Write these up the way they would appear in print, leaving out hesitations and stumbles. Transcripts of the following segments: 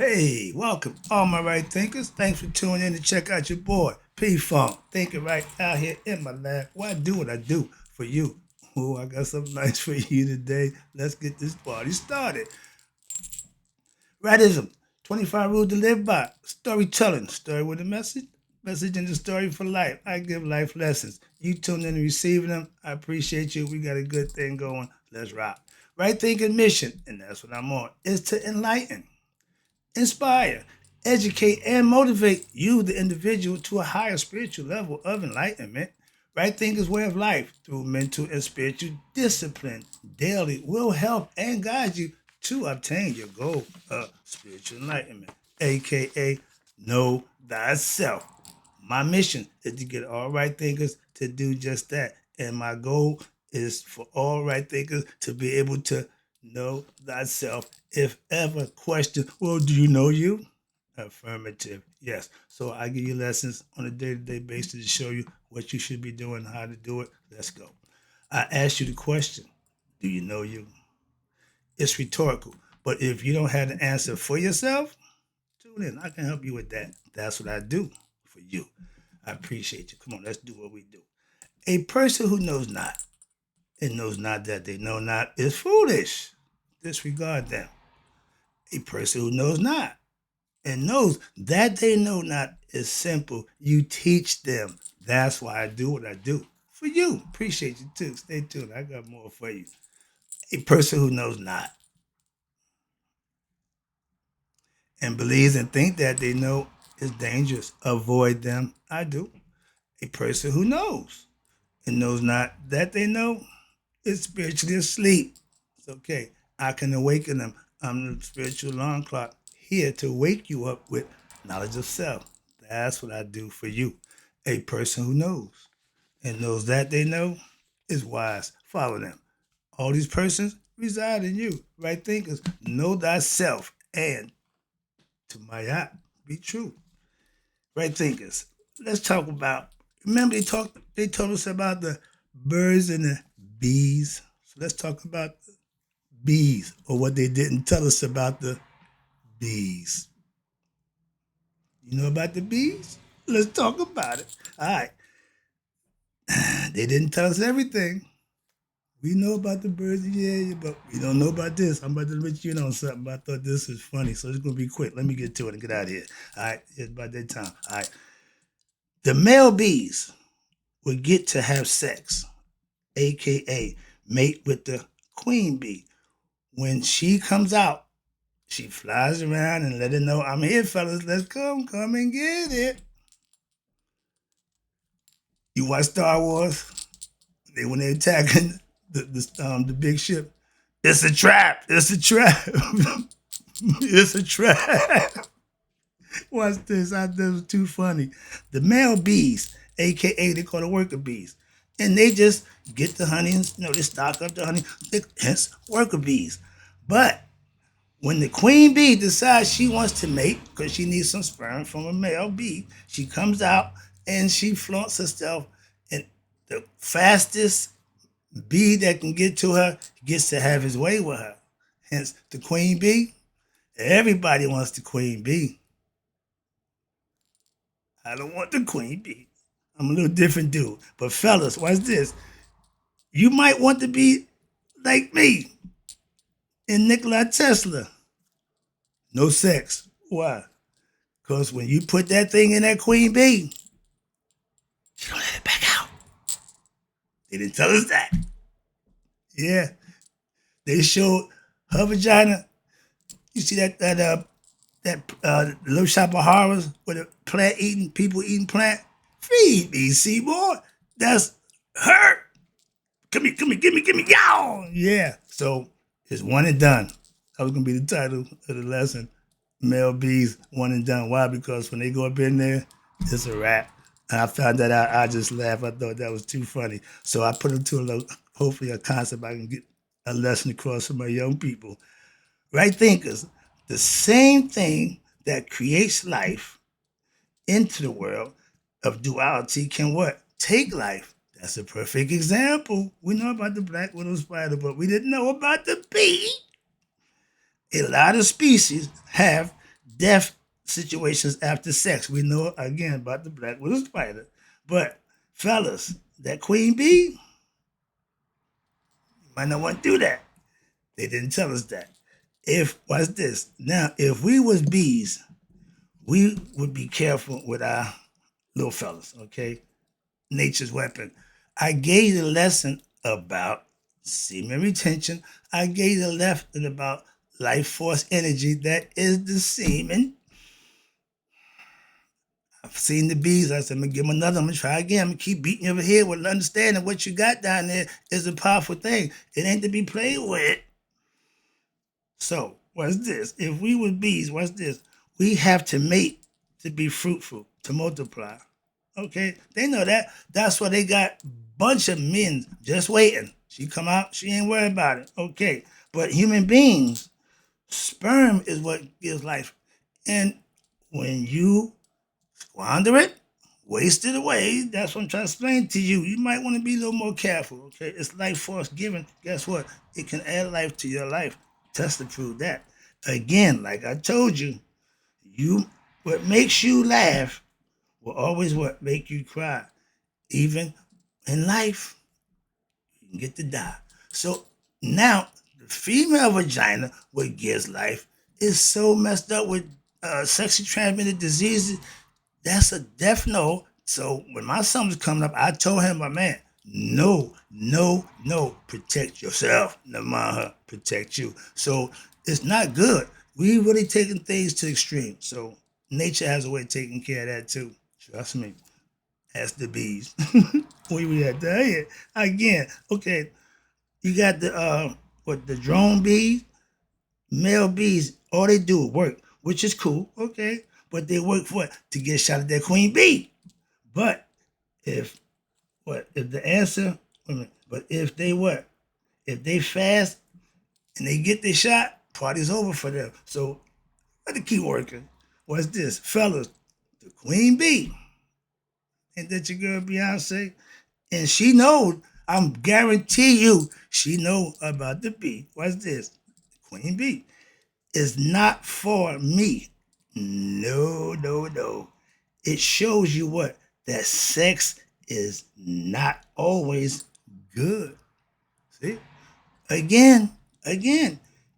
Hey, welcome, all my right thinkers. Thanks for tuning in to check out your boy, P Funk. Thinking right out here in my lab. Why I do what I do for you? Oh, I got something nice for you today. Let's get this party started. Radism, 25 rules to live by. Storytelling, story with a message. Message in the story for life. I give life lessons. You tune in and receiving them. I appreciate you. We got a good thing going. Let's rock. Right thinking mission, and that's what I'm on, is to enlighten, inspire, educate, and motivate you, the individual, to a higher spiritual level of enlightenment. Right thinking's way of life through mental and spiritual discipline daily will help and guide you to obtain your goal of spiritual enlightenment, aka know thyself. My mission is to get all right thinkers to do just that. And my goal is for all right thinkers to be able to know thyself. If ever question, well, do you know you? Affirmative. Yes. So I give you lessons on a day-to-day basis to show you what you should be doing, how to do it. Let's go. I ask you the question, do you know you? It's rhetorical. But if you don't have the answer for yourself, tune in. I can help you with that. That's what I do for you. I appreciate you. Come on, let's do what we do. A person who knows not and knows not that they know not is foolish. Disregard them. A person who knows not and knows that they know not is simple. You teach them. That's why I do what I do for you. Appreciate you too. Stay tuned. I got more for you. A person who knows not and believes and think that they know is dangerous. Avoid them. I do. A person who knows and knows not that they know is spiritually asleep. It's okay. I can awaken them. I'm the spiritual alarm clock here to wake you up with knowledge of self. That's what I do for you. A person who knows and knows that they know is wise. Follow them. All these persons reside in you. Right thinkers, know thyself and to Mayat, be true. Right thinkers. Let's talk about. Remember they told us about the birds and the bees. So let's talk about the bees, or what they didn't tell us about the bees. You know about the bees? Let's talk about it. All right. They didn't tell us everything. We know about the birds, yeah, but we don't know about this. I'm about to let you know something, but I thought this was funny, so it's gonna be quick. Let me get to it and get out of here. All right, it's about that time. All right. The male bees will get to have sex, aka mate with the queen bee. When she comes out, she flies around and let her know, I'm here, fellas. Let's come and get it. You watch Star Wars? When they're attacking the big ship, it's a trap. It's a trap. It's a trap. Watch this. I thought it was too funny. The male bees, aka they call the worker bees, and they just get the honey and they stock up the honey. Hence worker bees. But when the queen bee decides she wants to mate because she needs some sperm from a male bee, she comes out and she flaunts herself, and the fastest bee that can get to her gets to have his way with her. Hence the queen bee. Everybody wants the queen bee. I don't want the queen bee. I'm a little different dude. But fellas, watch this. You might want to be like me and Nikola Tesla. No sex. Why? Because when you put that thing in that queen bee, she don't let it back out. They didn't tell us that. Yeah. They showed her vagina. You see that little shop of horrors with a plant eating, people eating plant? Feed me, Seymour. That's her. Give me, y'all. Yeah. So it's one and done. That was gonna be the title of the lesson. Male bees, one and done. Why? Because when they go up in there, it's a wrap. And I found that out. I just laughed. I thought that was too funny. So I put it to hopefully a concept I can get a lesson across to my young people. Right thinkers, the same thing that creates life into the world of duality can what? Take life. That's a perfect example. We know about the black widow spider, but we didn't know about the bee. A lot of species have death situations after sex. We know again about the black widow spider. But fellas, that queen bee, you might not want to do that. They didn't tell us that. If Watch this. Now, if we was bees, we would be careful with our little fellas, okay? Nature's weapon. I gave you the lesson about semen retention. I gave you the lesson about life force energy that is the semen. I've seen the bees. I said, I'm gonna give them another. I'm gonna try again. I'm gonna keep beating you over here with understanding what you got down there is a powerful thing. It ain't to be played with. So, what's this? If we were bees, what's this? We have to mate to be fruitful, to multiply. Okay? They know that. That's why they got a bunch of men just waiting. She come out, she ain't worried about it. Okay. But human beings, sperm is what gives life. And when you squander it, waste it away, that's what I'm trying to explain to you. You might want to be a little more careful. Okay? It's life force given. Guess what? It can add life to your life. Test to prove that. Again, like I told you, what makes you laugh will always what make you cry. Even in life, you can get to die. So now the female vagina, what gives life, is so messed up with sexually transmitted diseases. That's a death no. So when my son was coming up, I told him, my man, no, no, no, protect yourself. Never mind her, protect you. So it's not good. We really taking things to the extreme. So nature has a way of taking care of that too. Trust me. Ask the bees. Where we at there? Again, okay. You got the drone bees, male bees. All they do is work, which is cool. Okay, but they work for what? To get shot at that queen bee. But if if the answer, but if they what? If they fast and they get their shot, party's over for them. So let it keep working. What's this? Fellas, the queen bee. Ain't that your girl Beyonce? And she knows, I'm guarantee you, she know about the bee. What's this? Queen bee. Is not for me. No, no, no. It shows you what? That sex is not always good. See? Again,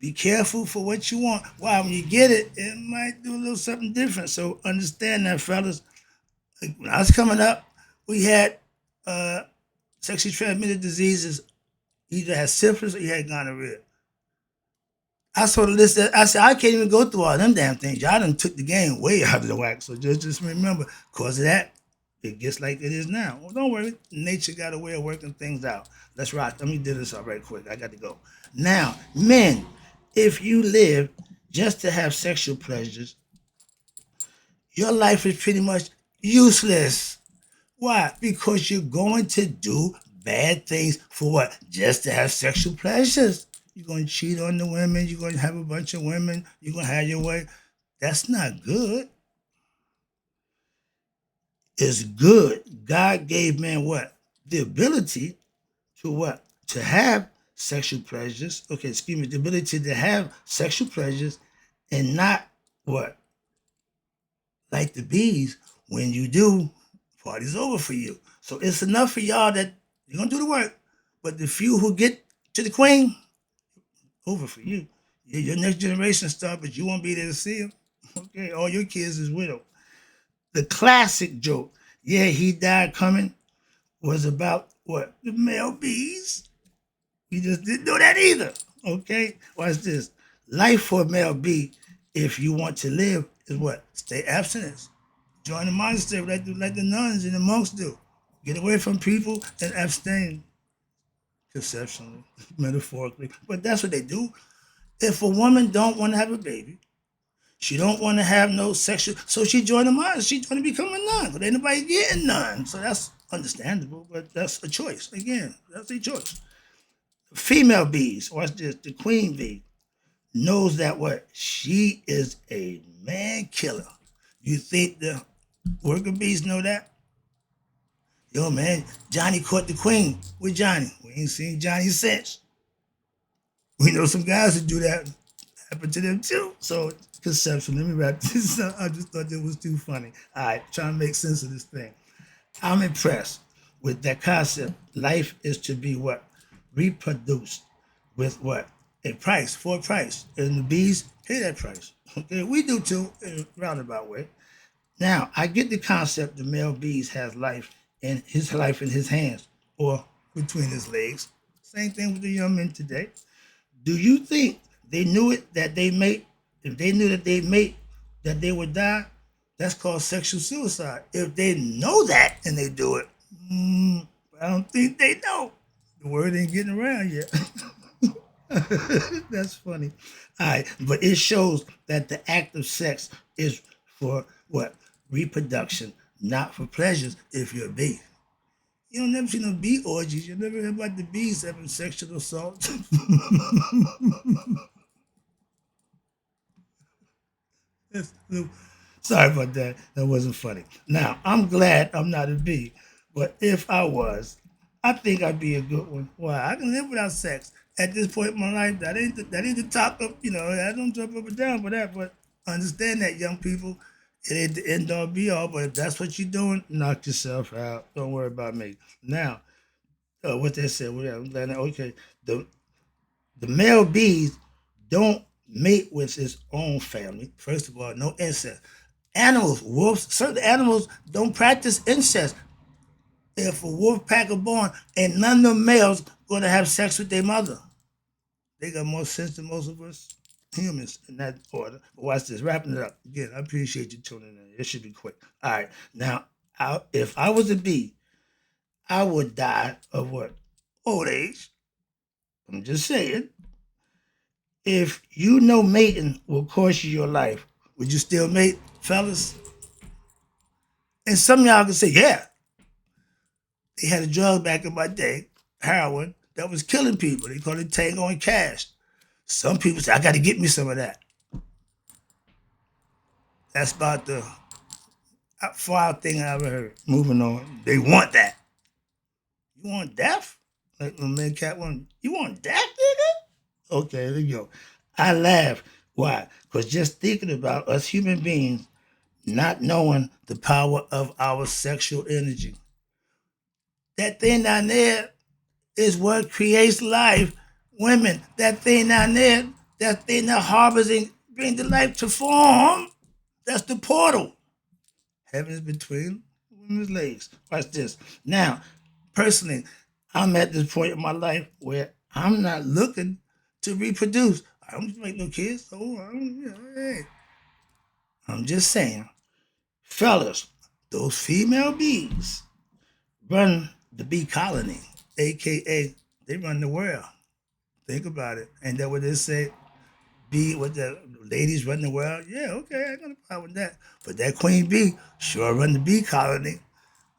be careful for what you want. Why? When you get it, it might do a little something different. So understand that, fellas. When I was coming up, we had sexually transmitted diseases. You either had syphilis or you had gonorrhea. I saw the list. I said, I can't even go through all them damn things. Y'all done took the game way out of the whack. So just remember, because of that, it gets like it is now. Well, don't worry. Nature got a way of working things out. Let's rock. Let me do this all right quick. I got to go. Now, men, if you live just to have sexual pleasures, your life is pretty much useless. Why? Because you're going to do bad things for what? Just to have sexual pleasures. You're going to cheat on the women. You're going to have a bunch of women. You're going to have your way. That's not good. It's good. God gave man what? The ability to what? To have sexual pleasures. Okay, excuse me. The ability to have sexual pleasures and not what? Like the bees. When you do, party's over for you. So it's enough for y'all that you're going to do the work. But the few who get to the queen, over for you. Your next generation star, but you won't be there to see him. Okay, all your kids is widow. The classic joke, yeah, he died coming, was about what? The male bees. We just didn't know that either. Okay, watch this. Life for a male bee, if you want to live, is what? Stay abstinence. Join the monastery like the nuns and the monks do. Get away from people and abstain. Conceptually, metaphorically. But that's what they do. If a woman don't want to have a baby, she don't want to have no sexual, so she joined the monastery. She's going to become a nun, but ain't nobody getting none. So that's understandable, but that's a choice. Again, that's a choice. Female bees, watch this, the queen bee, knows that what? She is a man killer. You think the worker bees know that? Yo, man, Johnny caught the queen. With Johnny? We ain't seen Johnny since. We know some guys who do that. happened to them too. So conception. Let me wrap this up. I just thought that was too funny. All right, trying to make sense of this thing. I'm impressed with that concept. Life is to be what? Reproduced with what? A price, for a price. And the bees pay that price. Okay, we do too in a roundabout way. Now, I get the concept the male bees has life in his hands or between his legs. Same thing with the young men today. Do you think they knew it that they mate? If they knew that they mate, that they would die, that's called sexual suicide. If they know that and they do it, I don't think they know. The word ain't getting around yet. That's funny. All right, but it shows that the act of sex is for what? Reproduction, not for pleasures if you're a bee. You don't never see no bee orgies. You never heard about the bees having sexual assault. Sorry about that. That wasn't funny. Now, I'm glad I'm not a bee, but if I was, I think I'd be a good one. Why? I can live without sex. At this point in my life, that ain't the top of, I don't jump up and down for that, but understand that, young people. It ain't the end all be all, but if that's what you're doing, knock yourself out. Don't worry about me. Now, what they said, whatever. I'm glad. Okay, the the male bees don't mate with his own family. First of all, no incest. Animals, wolves, certain animals don't practice incest. If a wolf pack are born, and none of the males gonna have sex with their mother. They got more sense than most of us humans in that order. But watch this, wrapping it up. Again, I appreciate you tuning in. It should be quick. All right. Now, if I was a bee, I would die of what? Old age. I'm just saying. If you know mating will cost you your life, would you still mate, fellas? And some of y'all can say, yeah, they had a drug back in my day, heroin, that was killing people. They called it Tango and Cash. Some people say, I got to get me some of that. That's about the far thing I ever heard. Moving on. They want that. You want death? Like my man Cat one, you want death, nigga? Okay, there you go. I laugh. Why? Because just thinking about us human beings not knowing the power of our sexual energy. That thing down there is what creates life. Women, that thing down there, that thing that harbors and brings the life to form, that's the portal. Heaven's between women's legs. Watch this. Now, personally, I'm at this point in my life where I'm not looking to reproduce. I don't make no kids, so I'm just saying, fellas, those female bees run the bee colony, aka they run the world. Think about it. And that what they say, bee, what the ladies run the world? Yeah, okay, I got a problem with that. But that queen bee sure run the bee colony.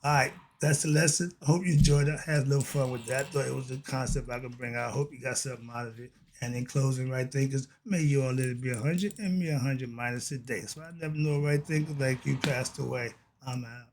All right, that's the lesson. I hope you enjoyed it. I had a little fun with that. I thought it was a concept I could bring out. I hope you got something out of it. And in closing, right thinkers, may you all let it be 100 and me 100 minus a day. So I never know right thinkers like you passed away. I'm out.